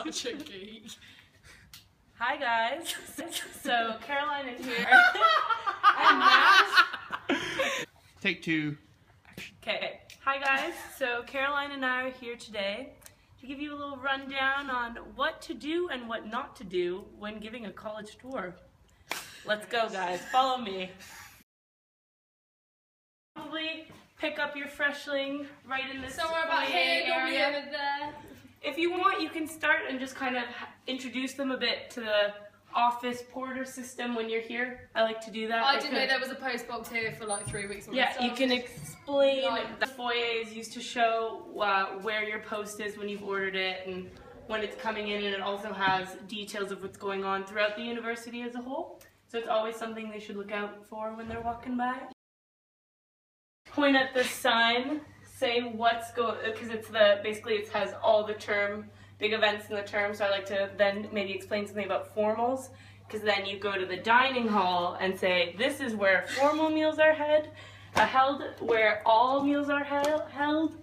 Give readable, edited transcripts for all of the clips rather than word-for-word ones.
Such a geek. Hi guys. So Caroline is here. And Matt. Take two. Okay. Hi guys. So Caroline and I are here today to give you a little rundown on what to do and what not to do when giving a college tour. Let's go guys. Follow me. Probably pick up your freshling right in this Somewhere about here, normally over there. If you want, you can start and just kind of introduce them a bit to the office porter system when you're here. I like to do that. I didn't know there was a post box here for like 3 weeks. Yeah, you can explain. The foyer is used to show where your post is when you've ordered it and when it's coming in, and it also has details of what's going on throughout the university as a whole. So it's always something they should look out for when they're walking by. Point at the sign. Say what's going, because it's basically it has all the big events in the term, so I like to then maybe explain something about formals, because then you go to the dining hall and say this is where formal meals are held, where all meals are held,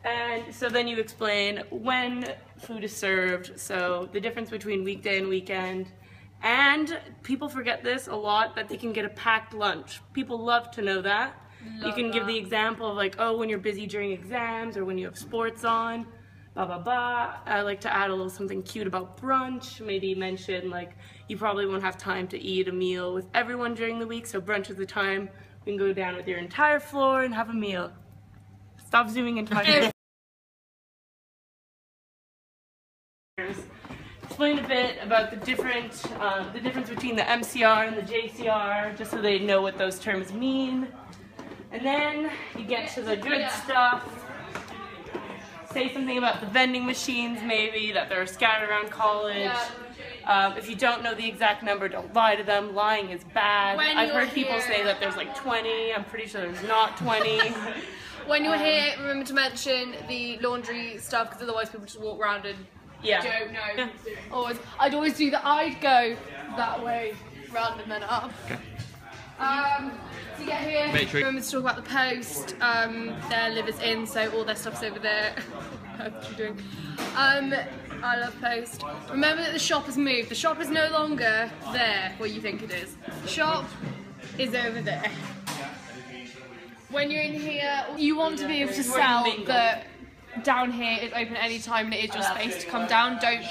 and so then you explain when food is served, so the difference between weekday and weekend, and people forget this a lot, that they can get a packed lunch. People love to know that. You can give the example of like, oh, when you're busy during exams or when you have sports on, blah, blah, blah. I like to add a little something cute about brunch. Maybe mention like, you probably won't have time to eat a meal with everyone during the week, so brunch is the time you can go down with your entire floor and have a meal. Stop zooming into my face. Explain a bit about the difference between the MCR and the JCR, just so they know what those terms mean. And then you get to the good stuff. Say something about the vending machines, maybe, that they're scattered around college. If you don't know the exact number, don't lie to them. Lying is bad. I've heard people say that there's like 20. I'm pretty sure there's not 20. When you're here, remember to mention the laundry stuff, because otherwise people just walk around and don't know. Yeah. I'd always do that. I'd go that way, round and then up. Okay. To get here, remember to talk about the post. Their liver's in, so all their stuff's over there. What you doing? I love post. Remember that the shop has moved. The shop is no longer there, what you think it is. The shop is over there. When you're in here, you want to be able to sell that down here is open at any time and it is your space to come down. Don't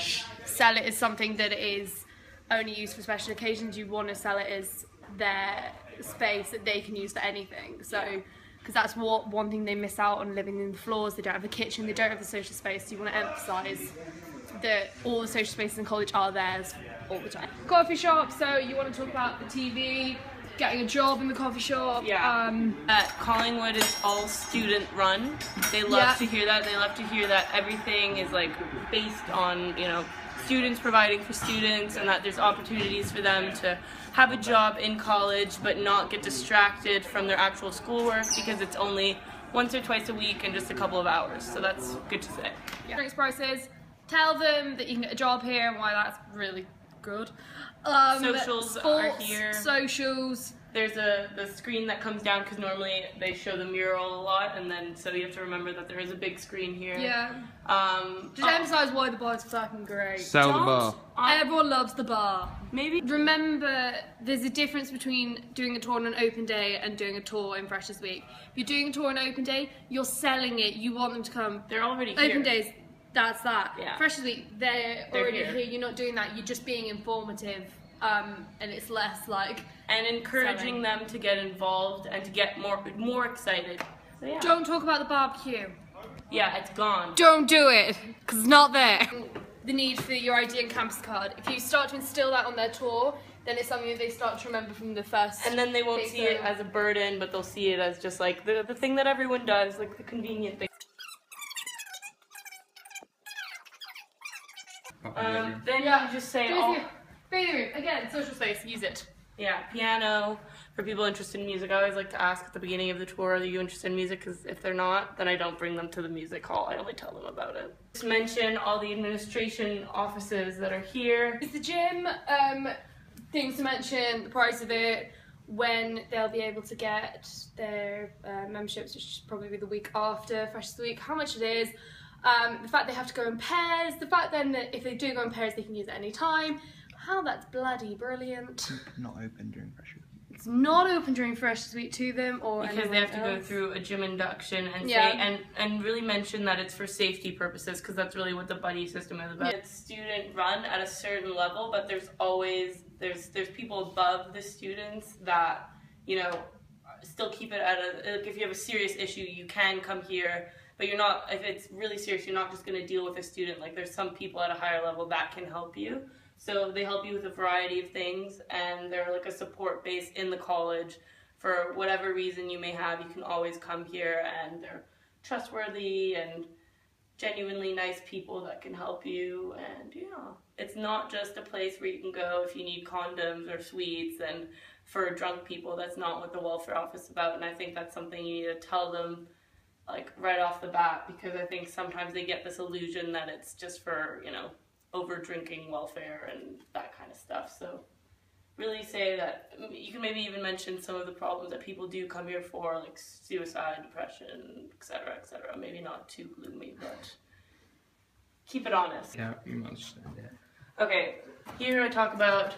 sell it as something that is only used for special occasions. You want to sell it as their space that they can use for anything, so because that's one thing they miss out on living in the floors. They don't have the kitchen, they don't have the social space, so you want to emphasise that all the social spaces in college are theirs all the time. Coffee shop, so you want to talk about the TV, getting a job in the coffee shop. Collingwood is all student run. They love to hear that. They love to hear that everything is like based on, you know, students providing for students, and that there's opportunities for them to have a job in college but not get distracted from their actual schoolwork, because it's only once or twice a week and just a couple of hours, so that's good to say. Drinks prices, tell them that you can get a job here and why that's really good. Socials are here. Socials. There's the screen that comes down, because normally they show the mural a lot, and then so you have to remember that there is a big screen here. Yeah. Just emphasise why the bar's fucking great. Sell the bar. Everyone loves the bar. Maybe. Remember, there's a difference between doing a tour on an open day and doing a tour in Freshers Week. If you're doing a tour on an open day, you're selling it. You want them to come. They're already here. Open days, that's that. Yeah. Freshers Week, they're already here. You're not doing that. You're just being informative. And it's less like and encouraging them to get involved and to get more excited. So, yeah. Don't talk about the barbecue. Yeah, it's gone. Don't do it, because it's not there. The need for your ID and campus card. If you start to instill that on their tour, then it's something that they start to remember from the first. And then they won't see it as a burden, but they'll see it as just like the thing that everyone does, like the convenient thing. Then you just say bathing room, again, social space, use it. Yeah, piano, for people interested in music. I always like to ask at the beginning of the tour, are you interested in music? Because if they're not, then I don't bring them to the music hall. I only tell them about it. Just mention all the administration offices that are here. It's the gym, things to mention, the price of it, when they'll be able to get their memberships, which should probably be the week after Freshers Week, how much it is, The fact they have to go in pairs, the fact then that if they do go in pairs they can use it any time. How that's bloody brilliant. Not open during Fresh Week. It's not open during Fresh Week to them or because they have to go through a gym induction and and really mention that it's for safety purposes, because that's really what the buddy system is about. It's student run at a certain level, but there's always there's people above the students that, you know, still keep it at a, like, if you have a serious issue you can come here, but you're not, if it's really serious, you're not just going to deal with a student. Like, there's some people at a higher level that can help you. So they help you with a variety of things, and they're like a support base in the college. For whatever reason you may have, you can always come here, and they're trustworthy and genuinely nice people that can help you. And yeah, it's not just a place where you can go if you need condoms or sweets and for drunk people. That's not what the welfare office is about, and I think that's something you need to tell them, like, right off the bat, because I think sometimes they get this illusion that it's just for, you know, over drinking welfare and that kind of stuff. So really say that you can maybe even mention some of the problems that people do come here for, like suicide, depression, etc., etc. Maybe not too gloomy, but keep it honest. Yeah, you must. Okay, here I talk about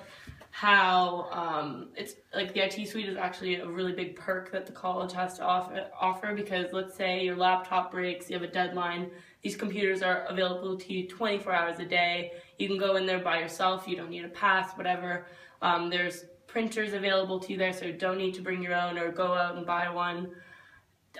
how it's like the IT suite is actually a really big perk that the college has to offer, because let's say your laptop breaks, you have a deadline, these computers are available to you 24 hours a day. You can go in there by yourself, you don't need a pass, whatever. There's printers available to you there, so you don't need to bring your own or go out and buy one.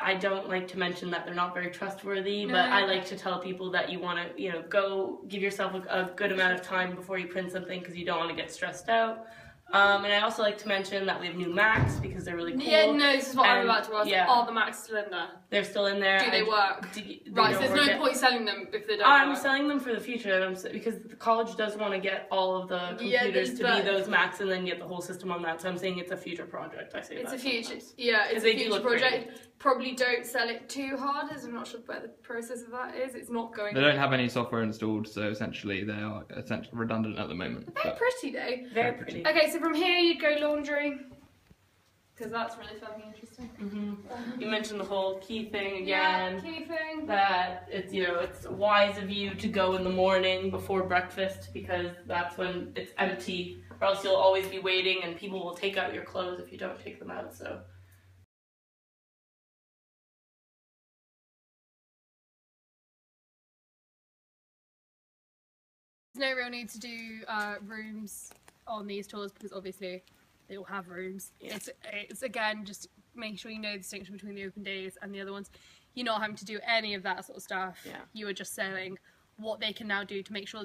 I don't like to mention that they're not very trustworthy, but I like to tell people that you want to, you know, go give yourself a good amount of time before you print something, because you don't want to get stressed out. And I also like to mention that we have new Macs, because they're really cool. Yeah, no, this is what I'm about to ask. Yeah. Are the Macs still in there? They're still in there. Do they work? Right, so there's no point selling them if they don't I'm work. selling them for the future, because the college does want to get all of the computers to be those Macs and then get the whole system on that. So I'm saying it's a future project. I say it's that a future, sometimes. yeah, it's a future project. Great. Probably don't sell it too hard, as I'm not sure where the process of that is. It's not going. They don't have any software installed, so essentially they are essentially redundant at the moment. Very pretty though. Very pretty. Okay, so from here you'd go laundry, because that's really fucking interesting. You mentioned the whole key thing again. Yeah, key thing. That it's, you know, it's wise of you to go in the morning before breakfast, because that's when it's empty, or else you'll always be waiting and people will take out your clothes if you don't take them out. So. There's no real need to do rooms on these tours, because obviously they all have rooms. Yeah. It's again just making sure you know the distinction between the open days and the other ones. You're not having to do any of that sort of stuff. Yeah. You are just saying what they can now do to make sure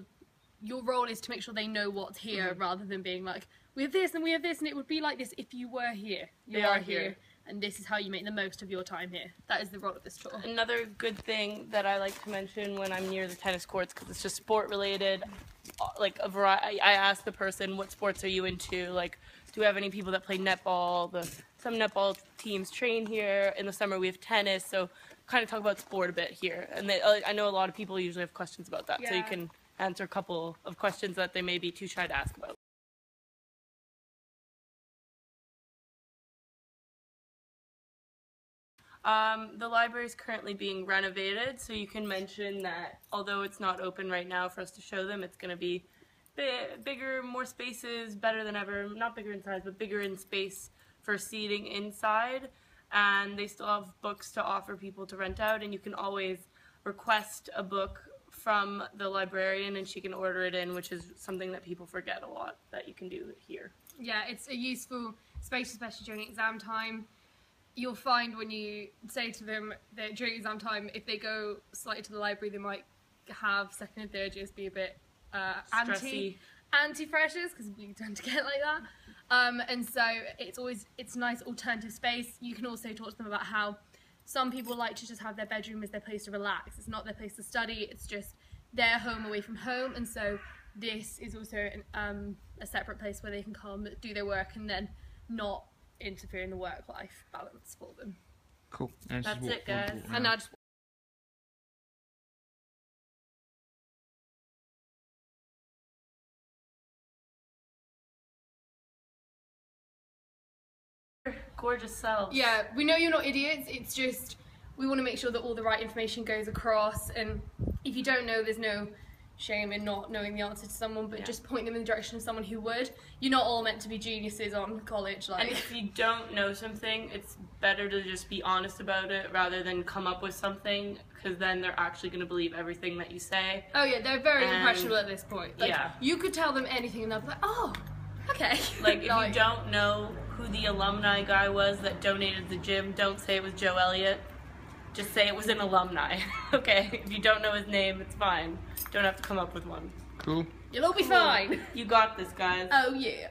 your role is to make sure they know what's here, rather than being like, we have this and we have this and it would be like this if you were here. You are here. And this is how you make the most of your time here. That is the role of this tour. Another good thing that I like to mention when I'm near the tennis courts, because it's just sport related, like a variety. I ask the person, what sports are you into? Like, do we have any people that play netball? Some netball teams train here. In the summer we have tennis, so kind of talk about sport a bit here. And I know a lot of people usually have questions about that, so you can answer a couple of questions that they may be too shy to ask about. The library is currently being renovated, so you can mention that although it's not open right now for us to show them, it's going to be bigger, more spaces, better than ever. Not bigger in size, but bigger in space for seating inside. And they still have books to offer people to rent out, and you can always request a book from the librarian and she can order it in, which is something that people forget a lot that you can do here. Yeah, it's a useful space, especially during exam time. You'll find when you say to them that during exam time, if they go slightly to the library, they might have second and third years be a bit anti-freshers, because we tend to get like that. And so it's a nice alternative space. You can also talk to them about how some people like to just have their bedroom as their place to relax. It's not their place to study, it's just their home away from home. And so this is also a separate place where they can come, do their work, and then not interfere in the work-life balance for them. Cool. That's it, guys. And now just gorgeous selves. yeah, we know you're not idiots, it's just we want to make sure that all the right information goes across, and if you don't know, there's no shame in not knowing the answer to someone, but just point them in the direction of someone who would. You're not all meant to be geniuses on college, like. And if you don't know something, it's better to just be honest about it rather than come up with something, because then they're actually going to believe everything that you say. Oh yeah, they're very impressionable at this point. Like, you could tell them anything and they'll be like, oh, okay. Like, if you don't know who the alumni guy was that donated the gym, don't say it was Joe Elliott. Just say it was an alumni, okay? If you don't know his name, it's fine. Don't have to come up with one. Cool. You'll all be fine. You got this, guys. Oh, yeah.